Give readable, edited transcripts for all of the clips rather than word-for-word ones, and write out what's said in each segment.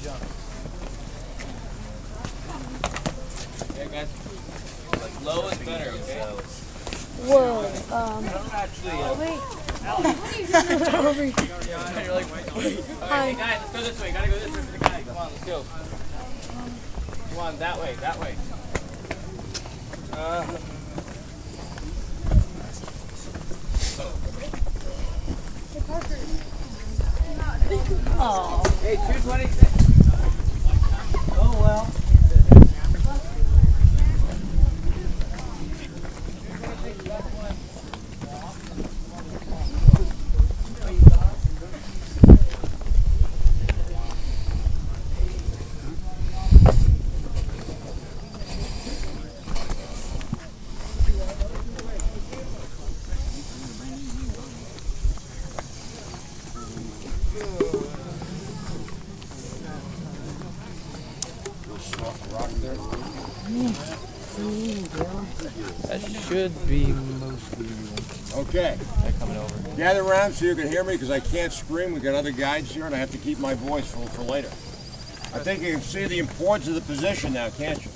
jump. Yeah, guys. Like low is better, okay? Whoa. Actually, you're like, hey guys, let's go this way. Gotta go this way for the guy. Come on, let's go. Come on, that way, that way. Oh. Hey, 226. Oh well. That should be mostly okay. Coming over. Gather around so you can hear me because I can't scream. We've got other guides here and I have to keep my voice for later. I think you can see the importance of the position now, can't you?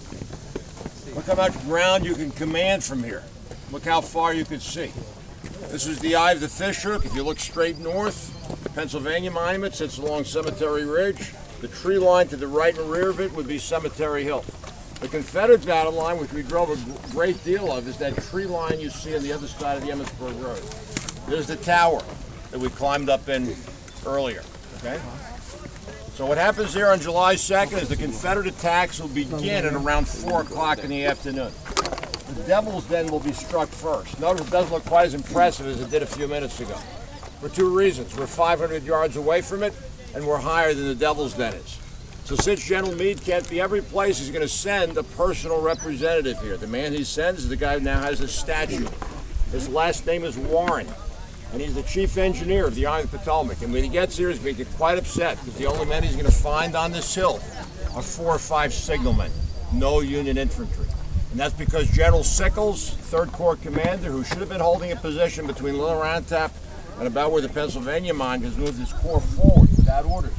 Look how much ground you can command from here. Look how far you can see. This is the eye of the fish hook. If you look straight north, Pennsylvania Monument sits along Cemetery Ridge. The tree line to the right and rear of it would be Cemetery Hill. The Confederate battle line, which we drove a great deal of, is that tree line you see on the other side of the Emmitsburg Road. There's the tower that we climbed up in earlier, okay? So what happens here on July 2nd is the Confederate attacks will begin at around 4 o'clock in the afternoon. The Devil's Den will be struck first. Notice it doesn't look quite as impressive as it did a few minutes ago. For two reasons. We're 500 yards away from it, and we're higher than the Devil's Den is. So since General Meade can't be every place, he's going to send a personal representative here. The man he sends is the guy who now has a statue. His last name is Warren, and he's the chief engineer of the Army of the Potomac. And when he gets here, he's going to get quite upset because the only men he's going to find on this hill are 4 or 5 signalmen, no Union infantry. And that's because General Sickles, 3rd Corps commander, who should have been holding a position between Little Round Top and about where the Pennsylvania mine, has moved his corps forward without orders.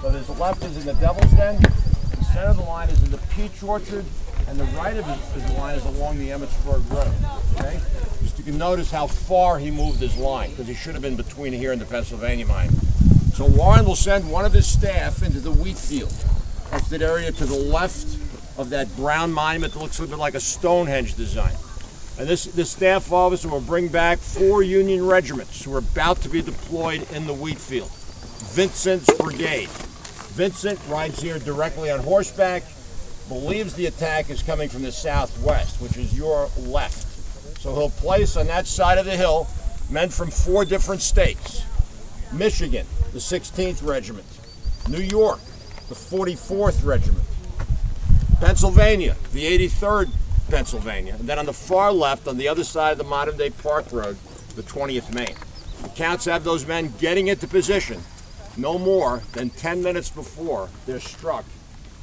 So his left is in the Devil's Den, the center of the line is in the Peach Orchard, and the right of his line is along the Emmitsburg Road. Okay? Just you can notice how far he moved his line, because he should have been between here and the Pennsylvania mine. So Warren will send one of his staff into the wheat field. That's that area to the left of that brown monument that looks a little bit like a Stonehenge design. And this staff officer will bring back 4 Union regiments who are about to be deployed in the wheat field. Vincent's brigade. Vincent rides here directly on horseback, believes the attack is coming from the southwest, which is your left. So he'll place on that side of the hill men from 4 different states. Michigan, the 16th Regiment. New York, the 44th Regiment. Pennsylvania, the 83rd Pennsylvania. And then on the far left, on the other side of the modern-day Park Road, the 20th Maine. The counts have those men getting into position no more than 10 minutes before they're struck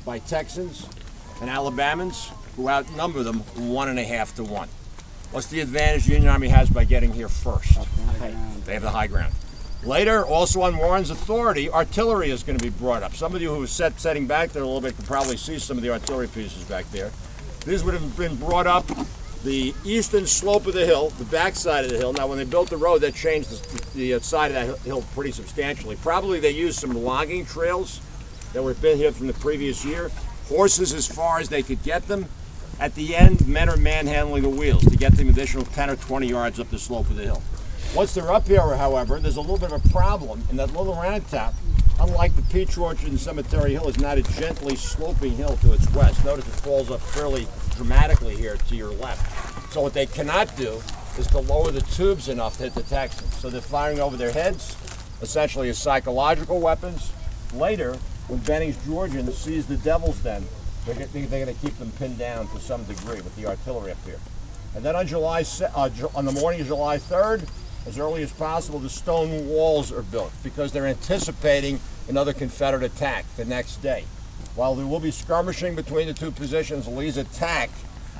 by Texans and Alabamans who outnumber them 1.5 to 1. What's the advantage the Union Army has by getting here first? They have the high ground. Later, also on Warren's authority, artillery is going to be brought up. Some of you who are setting back there a little bit can probably see some of the artillery pieces back there. These would have been brought up the eastern slope of the hill, the back side of the hill. Now, when they built the road, that changed the side of that hill pretty substantially. Probably they used some logging trails that were been here from the previous year. Horses as far as they could get them. At the end, men are manhandling the wheels to get them additional 10 or 20 yards up the slope of the hill. Once they're up here, however, there's a little bit of a problem in that Little Round Top, unlike the Peach Orchard and Cemetery Hill, is not a gently sloping hill to its west. Notice it falls up fairly dramatically here to your left. So what they cannot do is to lower the tubes enough to hit the Texans. So they're firing over their heads, essentially as psychological weapons. Later, when Benning's Georgians sees the Devil's Den, they're going to keep them pinned down to some degree with the artillery up here. And then on on the morning of July 3rd, as early as possible, the stone walls are built because they're anticipating another Confederate attack the next day. While there will be skirmishing between the two positions, Lee's attack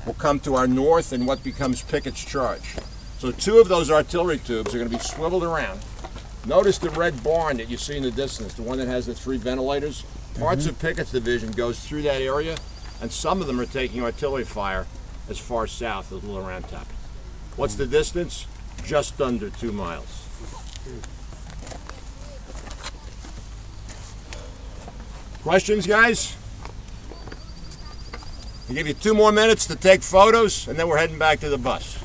will come to our north in what becomes Pickett's charge. So 2 of those artillery tubes are going to be swiveled around, Notice the red barn that you see in the distance, the one that has the 3 ventilators. Parts of Pickett's division goes through that area, and some of them are taking artillery fire as far south as Little Round Top. What's the distance? Just under 2 miles. Questions, guys? I'll give you 2 more minutes to take photos, and then we're heading back to the bus.